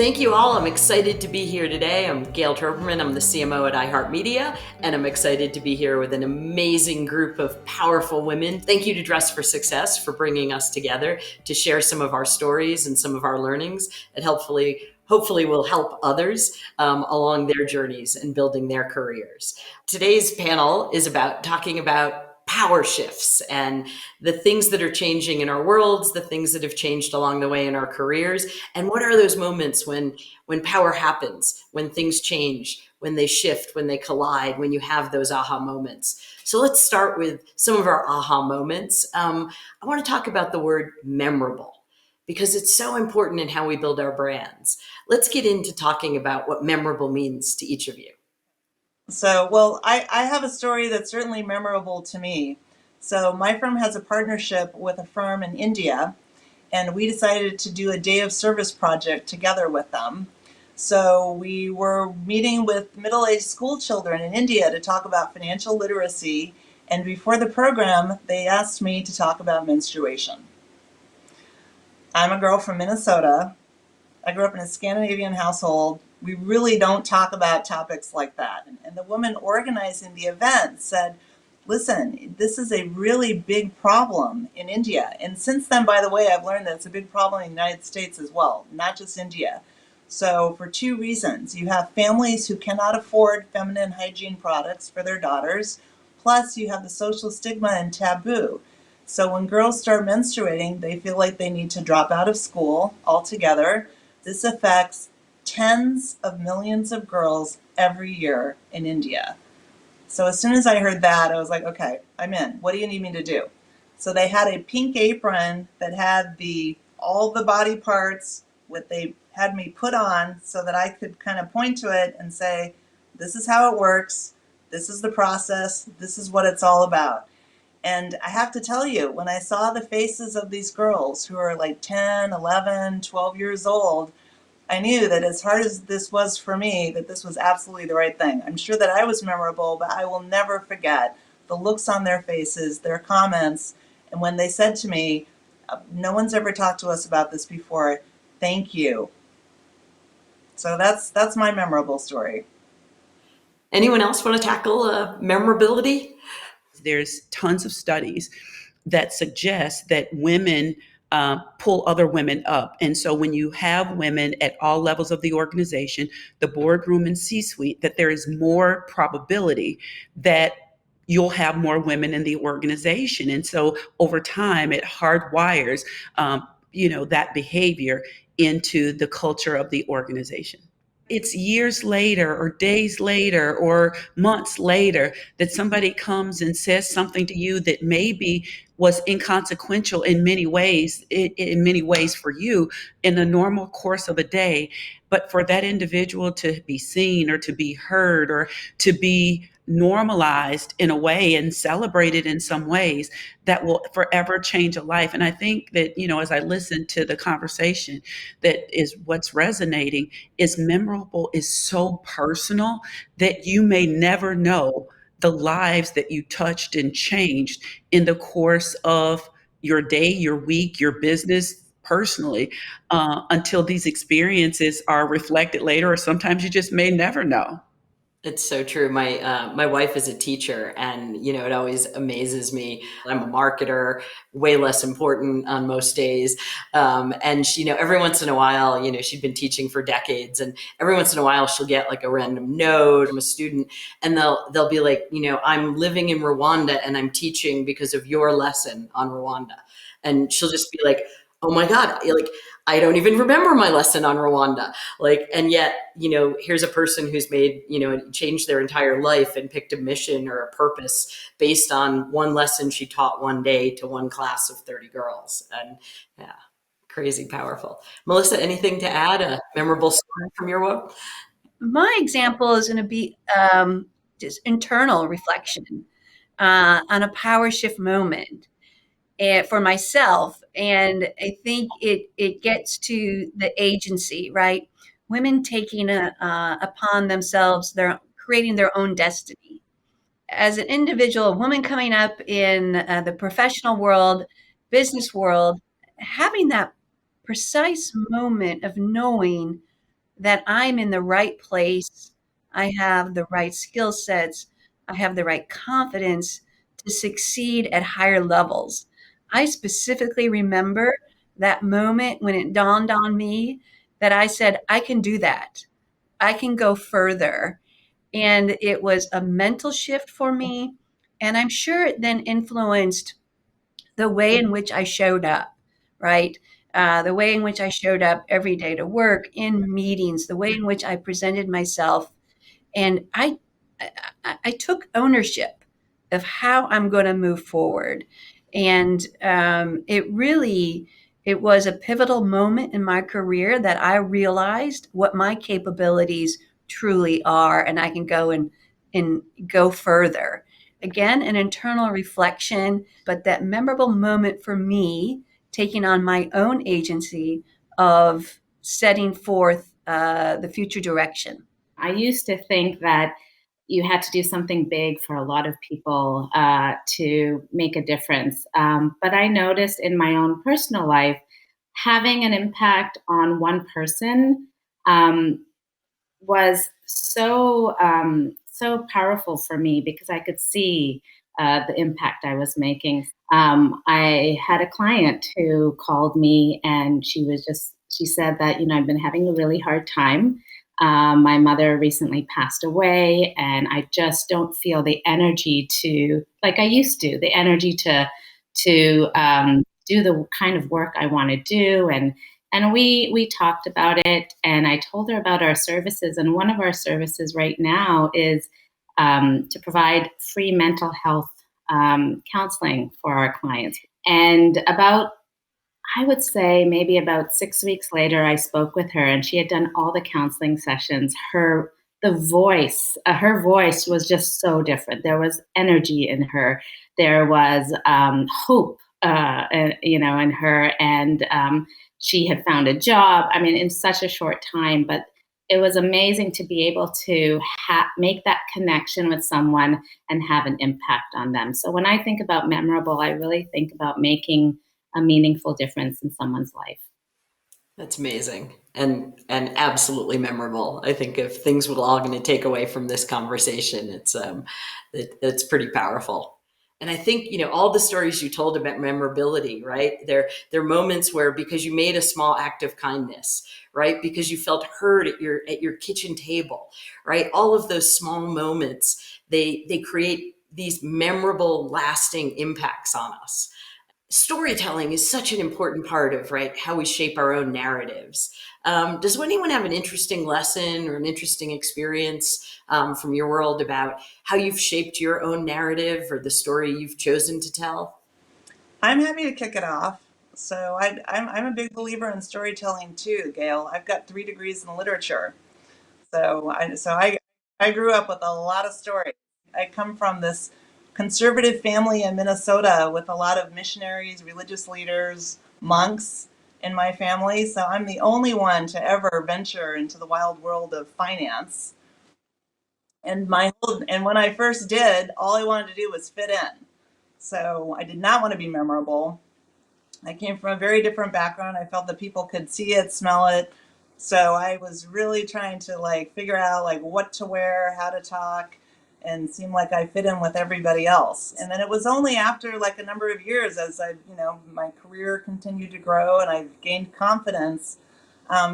Thank you all. I'm excited to be here today. I'm Gayle Troberman. I'm the CMO at iHeartMedia, and I'm excited to be here with an amazing group of powerful women. Thank you to Dress for Success for bringing us together to share some of our stories and some of our learnings, and hopefully will help others along their journeys and building their careers. Today's panel is talking about power shifts and the things that are changing in our worlds, the things that have changed along the way in our careers, and what are those moments when power happens, when things change, when they shift, when they collide, when you have those aha moments. So let's start with some of our aha moments. I want to talk about the word memorable, because it's so important in how we build our brands. Let's get into talking about what memorable means to each of you. So, well, I have a story that's certainly memorable to me. So my firm has a partnership with a firm in India, and we decided to do a day of service project together with them. So we were meeting with middle-aged school children in India to talk about financial literacy. And before the program, they asked me to talk about menstruation. I'm a girl from Minnesota. I grew up in a Scandinavian household. We really don't talk about topics like that. And the woman organizing the event said, listen, this is a really big problem in India. And since then, by the way, I've learned that it's a big problem in the United States as well, not just India. So for two reasons, you have families who cannot afford feminine hygiene products for their daughters, plus you have the social stigma and taboo. So when girls start menstruating, they feel like they need to drop out of school altogether. This affects tens of millions of girls every year in India. So as soon as I heard that, I was like, okay, I'm in. What do you need me to do? So they had a pink apron that had all the body parts, what they had me put on so that I could kind of point to it and say, this is how it works. This is the process. This is what it's all about. And I have to tell you, when I saw the faces of these girls who are like 10, 11, 12 years old, I knew that as hard as this was for me, that this was absolutely the right thing. I'm sure that I was memorable, but I will never forget the looks on their faces, their comments, and when they said to me, no one's ever talked to us about this before, thank you. So that's my memorable story. Anyone else want to tackle memorability? There's tons of studies that suggest that women pull other women up. And so when you have women at all levels of the organization, the boardroom and C-suite, that there is more probability that you'll have more women in the organization. And so over time, it hardwires, that behavior into the culture of the organization. It's years later or days later or months later that somebody comes and says something to you that maybe was inconsequential in many ways for you in the normal course of a day, but for that individual to be seen or to be heard or to be normalized in a way and celebrated in some ways, that will forever change a life. And I think that, as I listen to the conversation, that is what's resonating is memorable is so personal that you may never know the lives that you touched and changed in the course of your day, your week, your business, personally, until these experiences are reflected later, or sometimes you just may never know. It's so true. My wife is a teacher, and it always amazes me. I'm a marketer, way less important on most days. And she, every once in a while, she'd been teaching for decades, and every once in a while she'll get like a random note from a student, and they'll be like, I'm living in Rwanda and I'm teaching because of your lesson on Rwanda, and she'll just be like, oh my God, like I don't even remember my lesson on Rwanda. And yet, here's a person who's made, changed their entire life and picked a mission or a purpose based on one lesson she taught one day to one class of 30 girls. And yeah, crazy powerful. Melissa, anything to add? A memorable story from your world? My example is going to be just internal reflection on a power shift moment for myself. And I think it gets to the agency, right? Women taking upon themselves, creating their own destiny. As an individual, a woman coming up in the professional world, business world, having that precise moment of knowing that I'm in the right place. I have the right skill sets. I have the right confidence to succeed at higher levels. I specifically remember that moment when it dawned on me that I said, I can do that. I can go further. And it was a mental shift for me. And I'm sure it then influenced the way in which I showed up, right? The way in which I showed up every day to work, in meetings, the way in which I presented myself. And I took ownership of how I'm going to move forward. And it was a pivotal moment in my career that I realized what my capabilities truly are, and I can go and go further. Again, an internal reflection, but that memorable moment for me, taking on my own agency of setting forth the future direction. I used to think that you had to do something big for a lot of people to make a difference. But I noticed in my own personal life, having an impact on one person was so powerful for me because I could see the impact I was making. I had a client who called me and she said that, I've been having a really hard time. My mother recently passed away, and I just don't feel the energy like I used to, the energy to do the kind of work I want to do. And we talked about it, and I told her about our services. And one of our services right now is to provide free mental health counseling for our clients. And I would say maybe about 6 weeks later, I spoke with her, and she had done all the counseling sessions. Her voice was just so different. There was energy in her. There was hope, in her, and she had found a job. I mean, in such a short time, but it was amazing to be able to make that connection with someone and have an impact on them. So when I think about memorable, I really think about making a meaningful difference in someone's life. That's amazing and absolutely memorable. I think if things we're all going to take away from this conversation, it's pretty powerful. And I think, all the stories you told about memorability, right? They're moments where, because you made a small act of kindness, right? Because you felt heard at your kitchen table, right? All of those small moments, they create these memorable, lasting impacts on us. Storytelling is such an important part of, right, how we shape our own narratives. Does anyone have an interesting lesson or an interesting experience from your world about how you've shaped your own narrative or the story you've chosen to tell? I'm happy to kick it off. So I'm a big believer in storytelling too, Gail. I've got 3 degrees in literature. So I grew up with a lot of stories. I come from this conservative family in Minnesota with a lot of missionaries, religious leaders, monks in my family. So I'm the only one to ever venture into the wild world of finance. And when I first did, all I wanted to do was fit in. So I did not want to be memorable. I came from a very different background. I felt that people could see it, smell it. So I was really trying to figure out what to wear, how to talk, and seem like I fit in with everybody else. And then it was only after a number of years, as my career continued to grow and I gained confidence,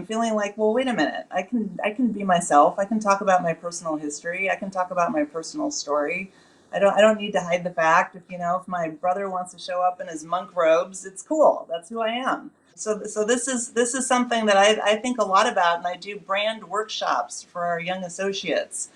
feeling like, well, wait a minute, I can be myself. I can talk about my personal history. I can talk about my personal story. I don't need to hide the fact if my brother wants to show up in his monk robes, it's cool. That's who I am. So this is something that I think a lot about, and I do brand workshops for our young associates.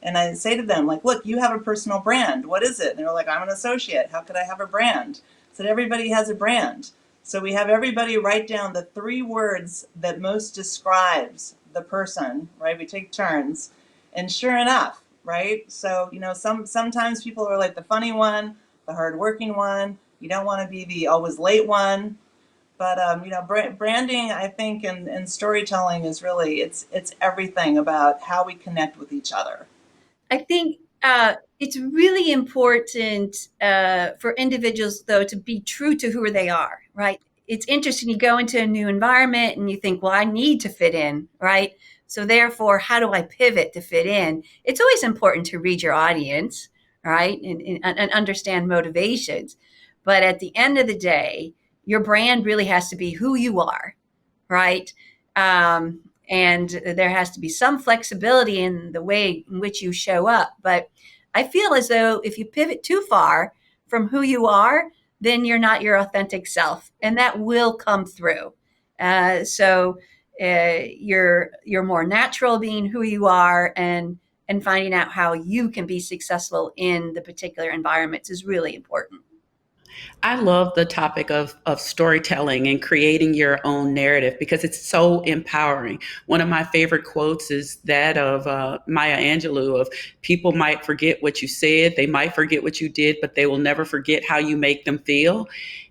And I say to them, look, you have a personal brand. What is it? And they're like, I'm an associate. How could I have a brand? I said, everybody has a brand. So we have everybody write down the 3 words that most describes the person, right? We take turns. And sure enough, right? So, sometimes people are like the funny one, the hardworking one. You don't want to be the always late one. But, branding, I think, and storytelling is really, it's everything about how we connect with each other. I think it's really important for individuals, though, to be true to who they are, right? It's interesting. You go into a new environment and you think, well, I need to fit in, right? So therefore, how do I pivot to fit in? It's always important to read your audience, right? And understand motivations. But at the end of the day, your brand really has to be who you are, right? And there has to be some flexibility in the way in which you show up. But I feel as though if you pivot too far from who you are, then you're not your authentic self, and that will come through. You're more natural being who you are, and finding out how you can be successful in the particular environments is really important. I love the topic of storytelling and creating your own narrative because it's so empowering. One of my favorite quotes is that of Maya Angelou of people might forget what you said, they might forget what you did, but they will never forget how you make them feel.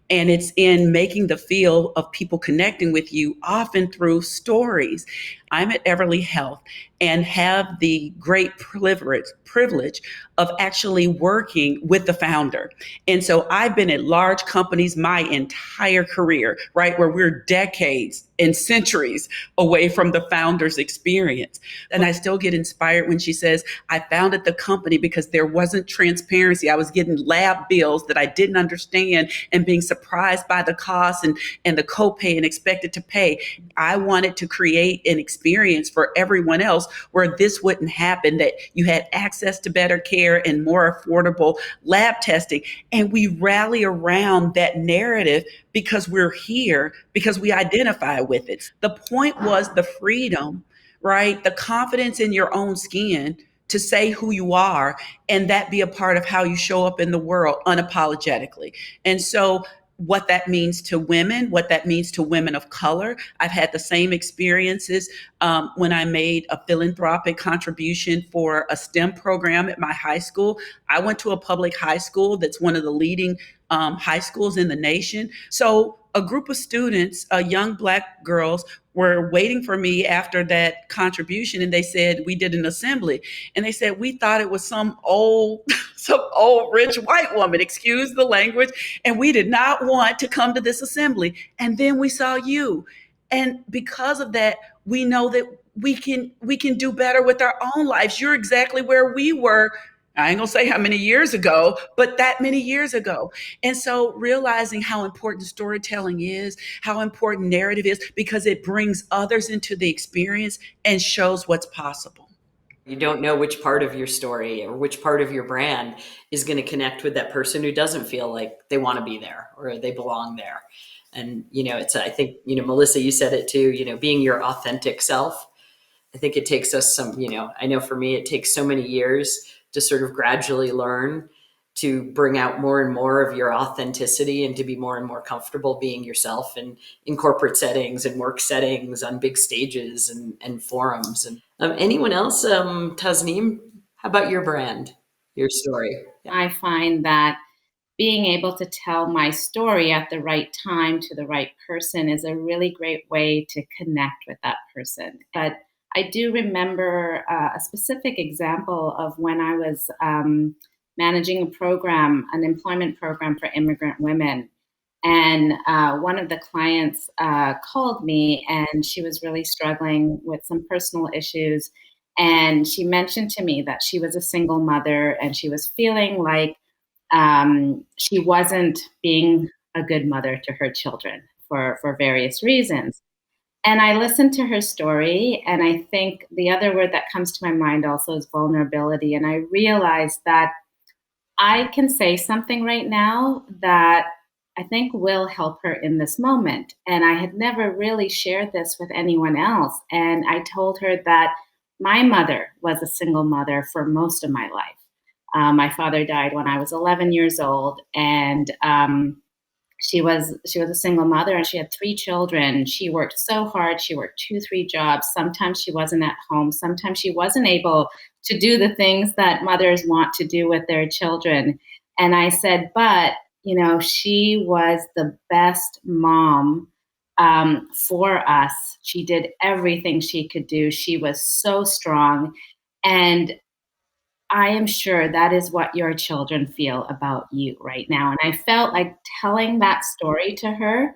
And it's in making the feel of people connecting with you, often through stories. I'm at Everly Health and have the great privilege of actually working with the founder. And so I've been at large companies my entire career, right, where we're decades and centuries away from the founder's experience. And I still get inspired when she says, I founded the company because there wasn't transparency. I was getting lab bills that I didn't understand and being surprised by the cost and the copay and expected to pay. I wanted to create an experience for everyone else where this wouldn't happen, that you had access to better care and more affordable lab testing. And we rally around that narrative because we're here, because we identify with it. The point was the freedom, right? The confidence in your own skin to say who you are and that be a part of how you show up in the world unapologetically. And so what that means to women, what that means to women of color. I've had the same experiences when I made a philanthropic contribution for a STEM program at my high school. I went to a public high school that's one of the leading high schools in the nation. So a group of students, young Black girls, were waiting for me after that contribution, and they said, we did an assembly, and they said, we thought it was some old some old rich white woman, excuse the language, and we did not want to come to this assembly. And then we saw you, and because of that, we know that we can do better with our own lives. You're exactly where we were. I ain't gonna say how many years ago, but that many years ago. And so realizing how important storytelling is, how important narrative is, because it brings others into the experience and shows what's possible. You don't know which part of your story or which part of your brand is going to connect with that person who doesn't feel like they want to be there or they belong there. And, it's, I think, Melissa, you said it too, being your authentic self. I think it takes us I know for me, it takes so many years to sort of gradually learn to bring out more and more of your authenticity and to be more and more comfortable being yourself in corporate settings and work settings on big stages and forums. And anyone else, Tasneem, how about your brand, your story? Yeah. I find that being able to tell my story at the right time to the right person is a really great way to connect with that person. But I do remember a specific example of when I was managing a program, an employment program for immigrant women. And one of the clients called me, and she was really struggling with some personal issues. And she mentioned to me that she was a single mother and she was feeling like she wasn't being a good mother to her children for various reasons. And I listened to her story, and I think the other word that comes to my mind also is vulnerability. And I realized that I can say something right now that I think will help her in this moment. And I had never really shared this with anyone else. And I told her that my mother was a single mother for most of my life. My father died when I was 11 years old, and she was a single mother, and she had 3 children. She worked so hard. She worked 2, 3 jobs. Sometimes she wasn't at home. Sometimes she wasn't able to do the things that mothers want to do with their children. And I said, but she was the best mom for us. She did everything she could do. She was so strong. And I am sure that is what your children feel about you right now. And I felt like telling that story to her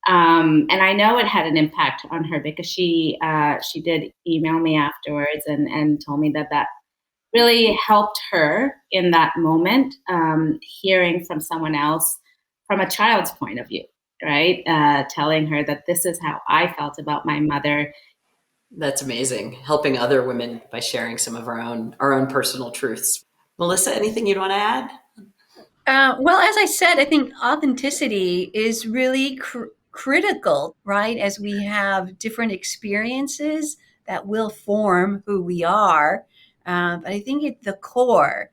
And I know it had an impact on her because she did email me afterwards and told me that really helped her in that moment, hearing from someone else from a child's point of view, right? Telling her that this is how I felt about my mother. That's amazing. Helping other women by sharing some of our own personal truths. Melissa, anything you'd want to add? Well, as I said, I think authenticity is really critical, right? As we have different experiences that will form who we are. But I think the core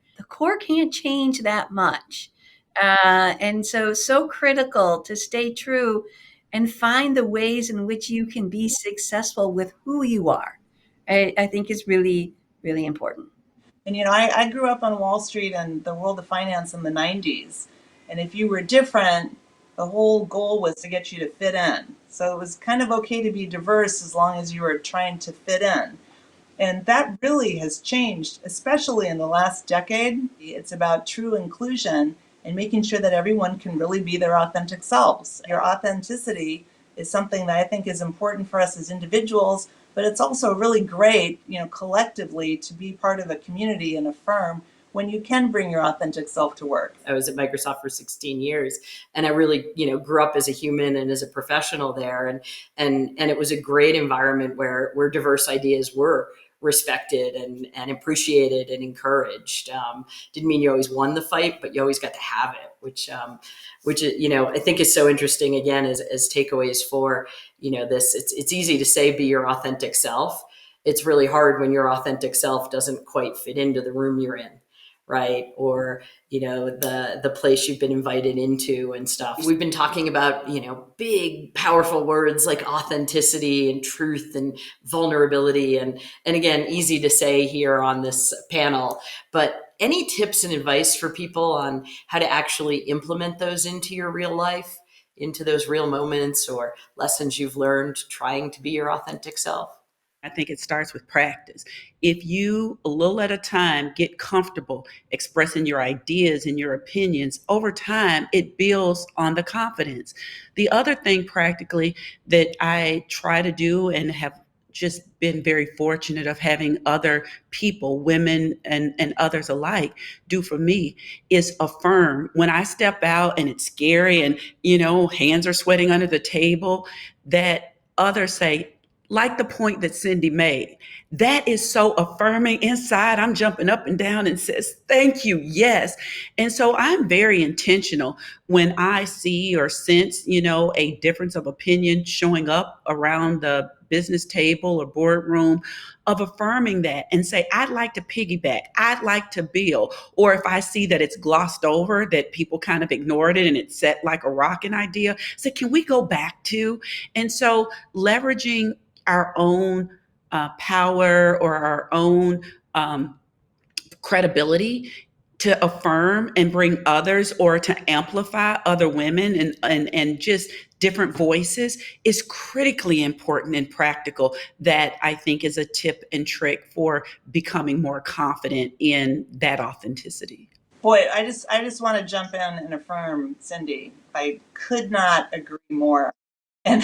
can't change that much. And so critical to stay true and find the ways in which you can be successful with who you are. I think is really, really important. And I grew up on Wall Street and the world of finance in the 90s. And if you were different, the whole goal was to get you to fit in. So it was kind of okay to be diverse as long as you were trying to fit in. And that really has changed, especially in the last decade. It's about true inclusion and making sure that everyone can really be their authentic selves. Your authenticity is something that I think is important for us as individuals, but it's also really great, collectively to be part of a community and a firm when you can bring your authentic self to work. I was at Microsoft for 16 years, and I really, grew up as a human and as a professional there, and it was a great environment where diverse ideas were respected and appreciated and encouraged. Didn't mean you always won the fight, but you always got to have it, which I think is so interesting. Again, as takeaways for this, it's easy to say be your authentic self. It's really hard when your authentic self doesn't quite fit into the room you're in, right? Or the place you've been invited into and stuff. We've been talking about big powerful words like authenticity and truth and vulnerability, and again, easy to say here on this panel, but any tips and advice for people on how to actually implement those into your real life, into those real moments or lessons you've learned trying to be your authentic self? I think it starts with practice. If you, a little at a time, get comfortable expressing your ideas and your opinions, over time, it builds on the confidence. The other thing, practically, that I try to do and have just been very fortunate of having other people, women and others alike, do for me is affirm. When I step out and it's scary and, hands are sweating under the table, that others say, like the point that Cindy made, that is so affirming. Inside, I'm jumping up and down and says, thank you, yes. And so I'm very intentional when I see or sense, a difference of opinion showing up around the business table or boardroom, of affirming that and say, I'd like to piggyback, I'd like to build. Or if I see that it's glossed over, that people kind of ignored it and it's set like a rocking idea, say, can we go back to? And so leveraging our own power or our own credibility to affirm and bring others or to amplify other women and just different voices is critically important and practical. That I think is a tip and trick for becoming more confident in that authenticity. Boy, I just want to jump in and affirm Cindy. I could not agree more. And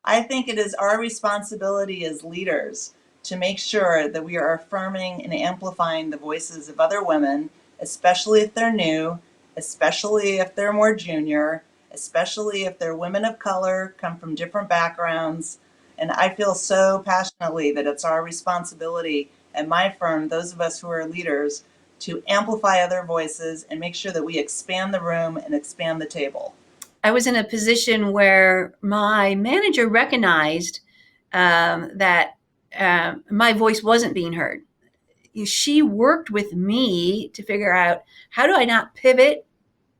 I think it is our responsibility as leaders to make sure that we are affirming and amplifying the voices of other women, especially if they're new, especially if they're more junior, especially if they're women of color, come from different backgrounds. And I feel so passionately that it's our responsibility at my firm, those of us who are leaders, to amplify other voices and make sure that we expand the room and expand the table. I was in a position where my manager recognized that my voice wasn't being heard. She worked with me to figure out, how do I not pivot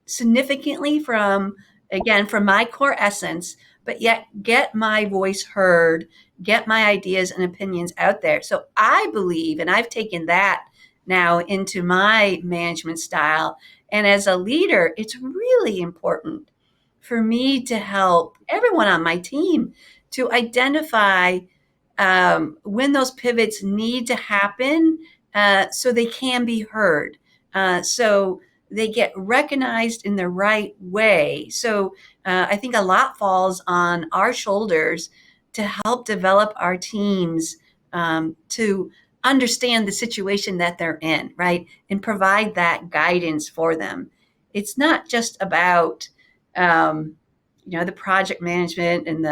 significantly from my core essence, but yet get my voice heard, get my ideas and opinions out there. So I believe, and I've taken that now into my management style. And as a leader, it's really important for me to help everyone on my team to identify when those pivots need to happen, so they can be heard, so they get recognized in the right way. So I think a lot falls on our shoulders to help develop our teams to understand the situation that they're in, right? And provide that guidance for them. It's not just about, the project management and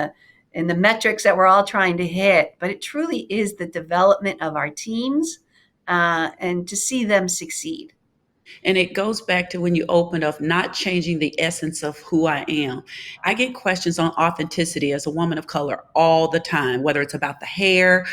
the metrics that we're all trying to hit, but it truly is the development of our teams and to see them succeed. And it goes back to when you open up, not changing the essence of who I am. I get questions on authenticity as a woman of color all the time, whether it's about the hair,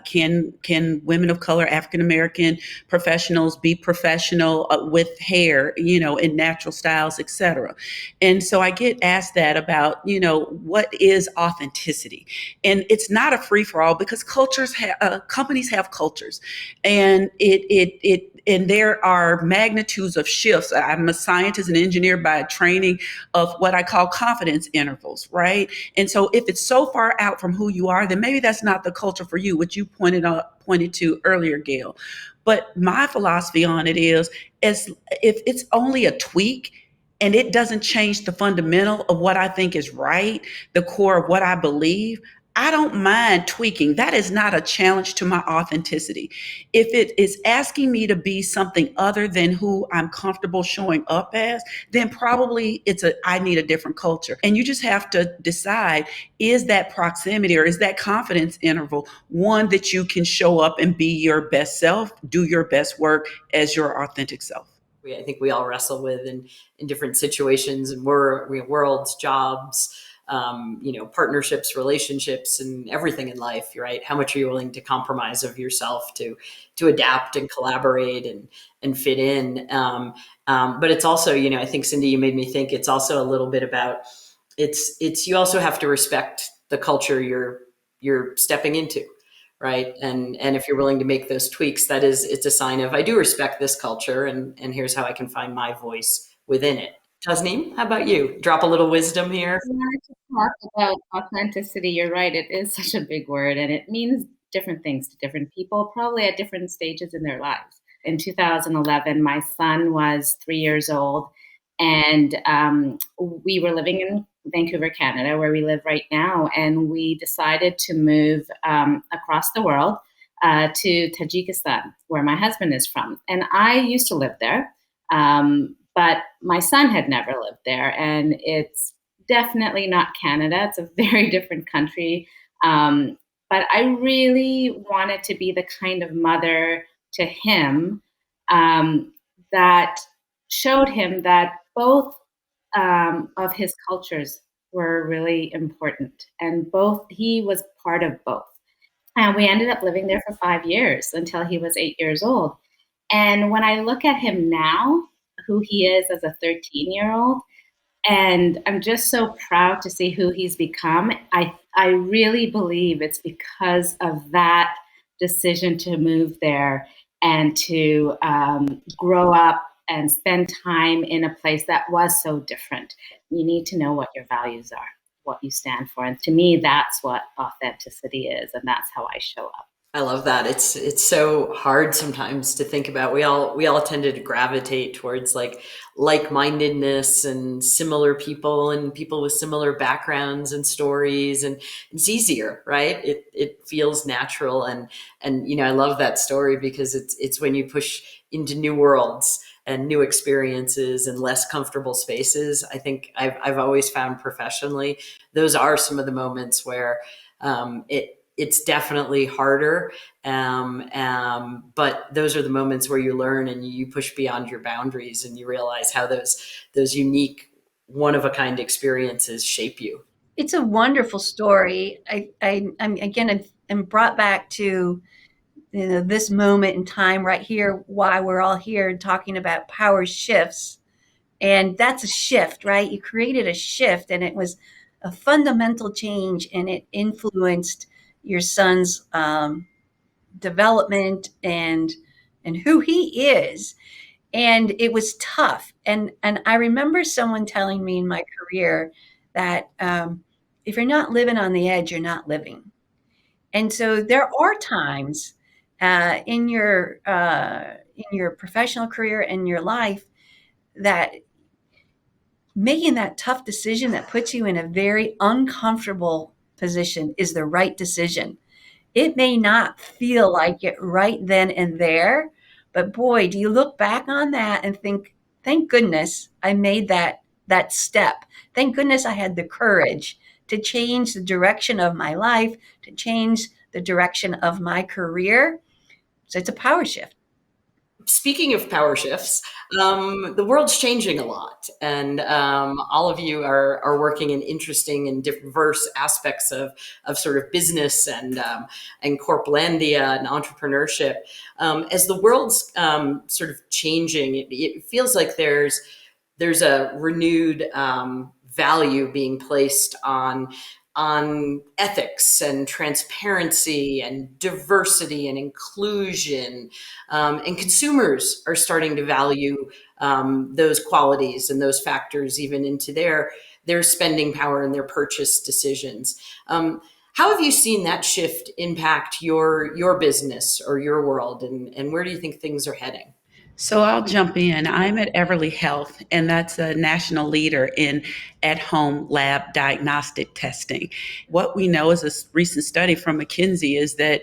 can women of color, African American professionals be professional with hair, in natural styles, etc. And so I get asked that about, what is authenticity? And it's not a free for all because companies have cultures, and and there are magnitudes of shifts. I'm a scientist and engineer by training, of what I call confidence intervals, right? And so if it's so far out from who you are, then maybe that's not the culture for you, which you pointed to earlier, Gayle. But my philosophy on it is, if it's only a tweak and it doesn't change the fundamental of what I think is right, the core of what I believe, I don't mind tweaking. That is not a challenge to my authenticity. If it is asking me to be something other than who I'm comfortable showing up as, then probably I need a different culture. And you just have to decide, is that proximity or is that confidence interval one that you can show up and be your best self, do your best work as your authentic self? I think we all wrestle with in different situations and worlds, jobs, partnerships, relationships, and everything in life. Right? How much are you willing to compromise of yourself to adapt and collaborate and fit in? But it's also, I think, Cindy, you made me think. It's also a little bit about it's you also have to respect the culture you're stepping into. Right. And if you're willing to make those tweaks, it's a sign of, I do respect this culture, and here's how I can find my voice within it. Tasneem, how about you? Drop a little wisdom here. I wanted to talk about authenticity. You're right. It is such a big word, and it means different things to different people, probably at different stages in their lives. In 2011, my son was 3 years old, and we were living in Vancouver, Canada, where we live right now. And we decided to move across the world to Tajikistan, where my husband is from. And I used to live there, but my son had never lived there. And it's definitely not Canada. It's a very different country. But I really wanted to be the kind of mother to him that showed him that both of his cultures were really important, and he was part of both. And we ended up living there for 5 years until he was 8 years old. And when I look at him now, who he is as a 13-year-old, and I'm just so proud to see who he's become. I really believe it's because of that decision to move there and to grow up and spend time in a place that was so different. You need to know what your values are, what you stand for. And to me, that's what authenticity is. And that's how I show up. I love that. It's so hard sometimes to think about. We all tended to gravitate towards like-mindedness and similar people and people with similar backgrounds and stories, and it's easier, right? It feels natural, and I love that story because it's when you push into new worlds and new experiences and less comfortable spaces. I think I've always found professionally, those are some of the moments where it's definitely harder. But those are the moments where you learn and you push beyond your boundaries and you realize how those unique, one of a kind experiences shape you. It's a wonderful story. I'm brought back to this moment in time right here, why we're all here talking about power shifts. And that's a shift, right? You created a shift, and it was a fundamental change, and it influenced your son's development and who he is. And it was tough. And I remember someone telling me in my career that if you're not living on the edge, you're not living. And so there are times in your professional career and your life that making that tough decision that puts you in a very uncomfortable position is the right decision. It may not feel like it right then and there, but boy, do you look back on that and think, thank goodness I made that step. Thank goodness I had the courage to change the direction of my life, to change the direction of my career. So it's a power shift. Speaking of power shifts, the world's changing a lot, and all of you are working in interesting and diverse aspects of sort of business and corplandia and entrepreneurship. As the world's sort of changing, it feels like there's a renewed value being placed on ethics and transparency and diversity and inclusion. And consumers are starting to value those qualities and those factors even into their spending power and their purchase decisions. How have you seen that shift impact your business or your world, and where do you think things are heading? So I'll jump in. I'm at Everly Health, and that's a national leader in at-home lab diagnostic testing. What we know is a recent study from McKinsey is that,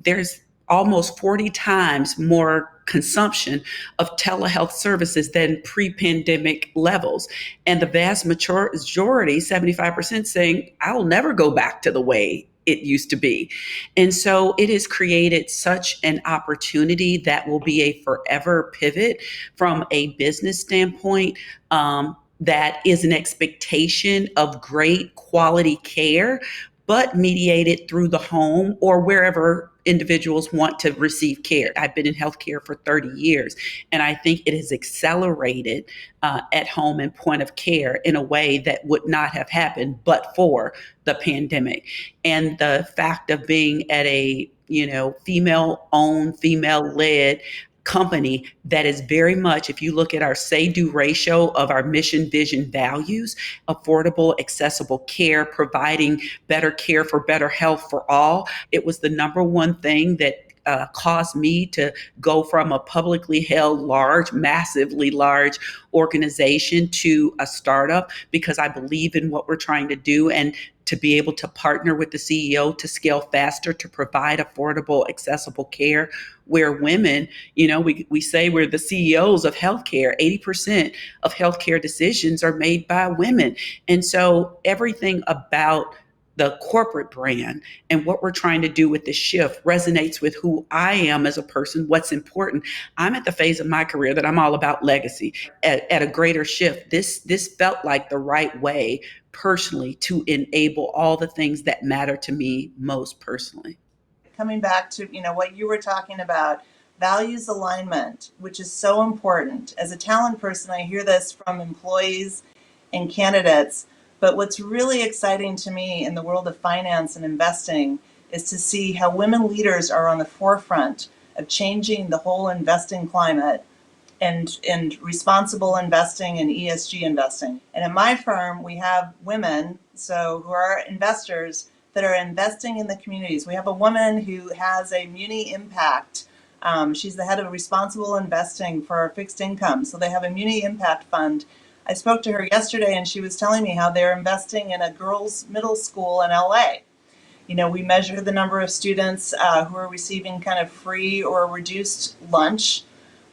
there's almost 40 times more consumption of telehealth services than pre-pandemic levels. And the vast majority, 75%, saying, I'll never go back to the way it used to be. And so it has created such an opportunity that will be a forever pivot from a business standpoint. That is an expectation of great quality care, but mediated through the home or wherever individuals want to receive care. I've been in healthcare for 30 years, and I think it has accelerated at home and point of care in a way that would not have happened but for the pandemic. And the fact of being at a female-owned, female-led company that is very much, if you look at our say-do ratio of our mission, vision, values, affordable, accessible care, providing better care for better health for all, it was the number one thing that caused me to go from a publicly held, massively large organization to a startup, because I believe in what we're trying to do, and to be able to partner with the CEO to scale faster, to provide affordable, accessible care where women, we say we're the CEOs of healthcare. 80% of healthcare decisions are made by women. And so everything about the corporate brand and what we're trying to do with this shift resonates with who I am as a person, what's important. I'm at the phase of my career that I'm all about legacy. At a greater shift, this felt like the right way personally to enable all the things that matter to me most personally. Coming back to what you were talking about, values alignment, which is so important. As a talent person, I hear this from employees and candidates. But what's really exciting to me in the world of finance and investing is to see how women leaders are on the forefront of changing the whole investing climate and responsible investing and ESG investing. And in my firm, we have women who are investors that are investing in the communities. We have a woman who has a Muni Impact. She's the head of responsible investing for fixed income. So they have a Muni Impact fund. I spoke to her yesterday, and she was telling me how they're investing in a girls' middle school in LA. We measure the number of students who are receiving kind of free or reduced lunch,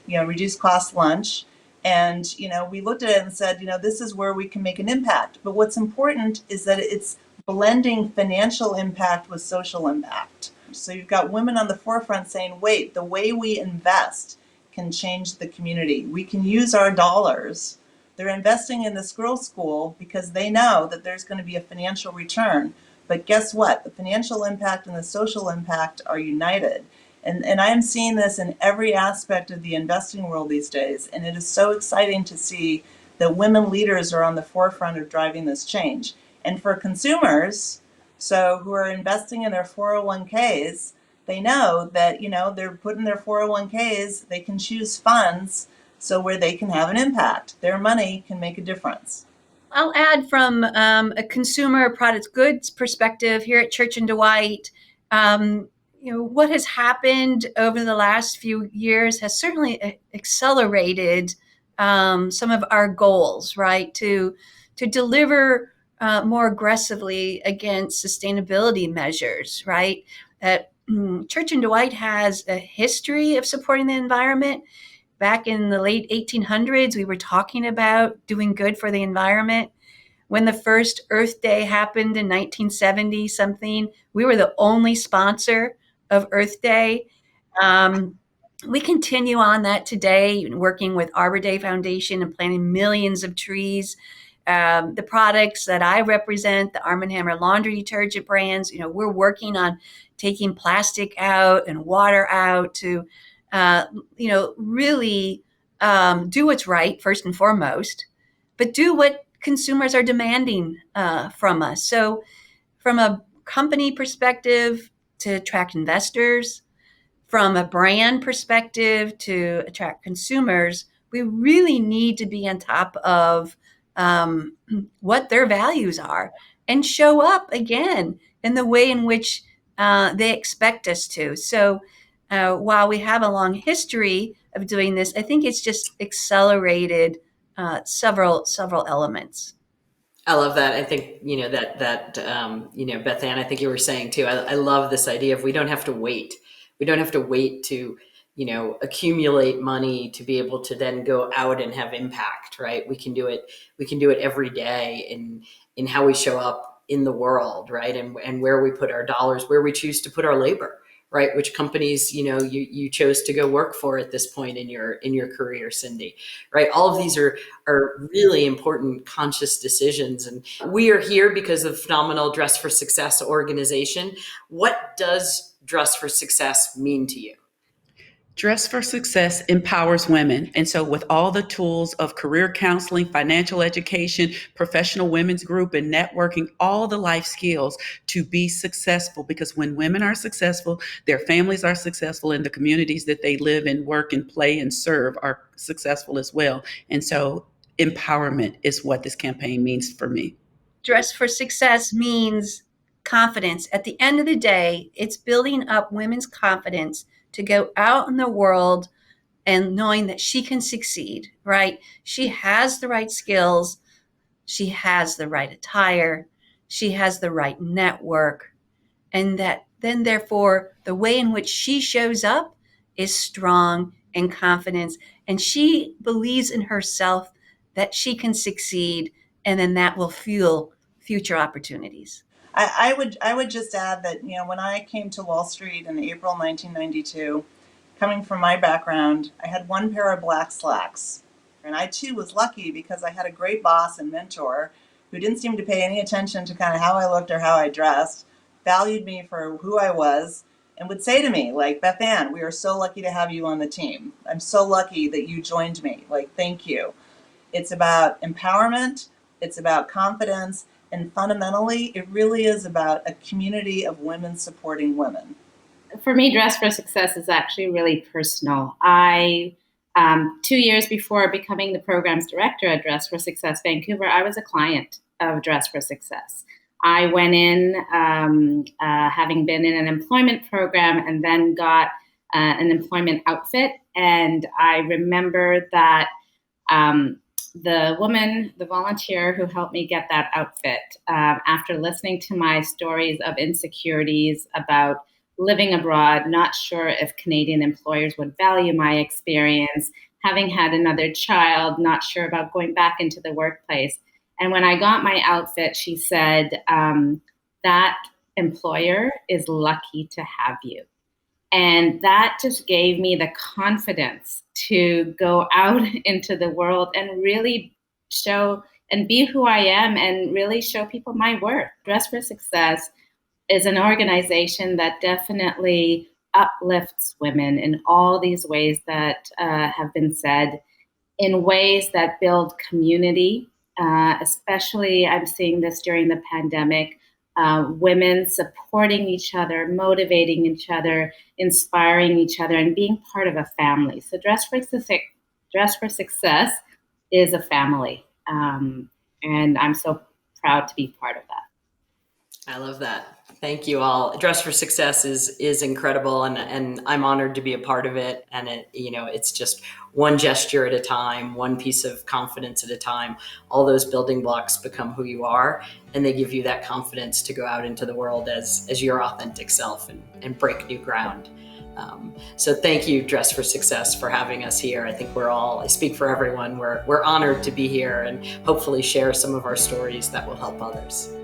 reduced cost lunch. And, we looked at it and said, this is where we can make an impact. But what's important is that it's blending financial impact with social impact. So you've got women on the forefront saying, wait, the way we invest can change the community. We can use our dollars. They're investing in this girls' school because they know that there's going to be a financial return. But guess what? The financial impact and the social impact are united. And I am seeing this in every aspect of the investing world these days. And it is so exciting to see that women leaders are on the forefront of driving this change. And for consumers, who are investing in their 401ks, they know that, they're putting their 401ks, they can choose funds where they can have an impact. Their money can make a difference. I'll add from a consumer products goods perspective here at Church and Dwight. What has happened over the last few years has certainly accelerated some of our goals, right? To deliver more aggressively against sustainability measures, right? Church and Dwight has a history of supporting the environment. Back in the late 1800s, we were talking about doing good for the environment. When the first Earth Day happened in 1970 something, we were the only sponsor of Earth Day. We continue on that today, working with Arbor Day Foundation and planting millions of trees. The products that I represent, the Arm & Hammer laundry detergent brands, we're working on taking plastic out and water out to, really do what's right first and foremost, but do what consumers are demanding from us. So from a company perspective, to attract investors, from a brand perspective to attract consumers, we really need to be on top of what their values are and show up again in the way in which they expect us to. So while we have a long history of doing this, I think it's just accelerated several elements. I love that. I think, Beth Ann, I think you were saying too, I love this idea of we don't have to wait. We don't have to wait to, accumulate money to be able to then go out and have impact, right? We can do it. We can do it every day in how we show up in the world, right? And where we put our dollars, where we choose to put our labor, right? Which companies, you chose to go work for at this point in your career, Cindy, right? All of these are really important conscious decisions. And we are here because of phenomenal Dress for Success organization. What does Dress for Success mean to you? Dress for Success empowers women. And so, with all the tools of career counseling, financial education, professional women's group, and networking, all the life skills to be successful, because when women are successful, their families are successful, and the communities that they live and work and play and serve are successful as well. And so, empowerment is what this campaign means for me. Dress for Success means confidence. At the end of the day, it's building up women's confidence to go out in the world and knowing that she can succeed, right? She has the right skills. She has the right attire. She has the right network. And that then, therefore, the way in which she shows up is strong and confidence. And she believes in herself that she can succeed. And then that will fuel future opportunities. I would just add that, when I came to Wall Street in April 1992, coming from my background, I had one pair of black slacks. And I too was lucky because I had a great boss and mentor who didn't seem to pay any attention to kind of how I looked or how I dressed, valued me for who I was, and would say to me, like, Beth Ann, we are so lucky to have you on the team. I'm so lucky that you joined me. Like, thank you. It's about empowerment. It's about confidence. And fundamentally, it really is about a community of women supporting women. For me, Dress for Success is actually really personal. I, 2 years before becoming the programs director at Dress for Success Vancouver, I was a client of Dress for Success. I went in having been in an employment program and then got an employment outfit. And I remember that the volunteer who helped me get that outfit, after listening to my stories of insecurities about living abroad, not sure if Canadian employers would value my experience, having had another child, not sure about going back into the workplace. And when I got my outfit, she said, that employer is lucky to have you. And that just gave me the confidence to go out into the world and really show and be who I am and really show people my worth. Dress for Success is an organization that definitely uplifts women in all these ways that have been said, in ways that build community. Especially, I'm seeing this during the pandemic, women supporting each other, motivating each other, inspiring each other, and being part of a family. So Dress for Success is a family. And I'm so proud to be part of that. I love that. Thank you all. Dress for Success is incredible, and I'm honored to be a part of it. And it's just one gesture at a time, one piece of confidence at a time. All those building blocks become who you are, and they give you that confidence to go out into the world as your authentic self and break new ground. So thank you, Dress for Success, for having us here. I think I speak for everyone, we're honored to be here and hopefully share some of our stories that will help others.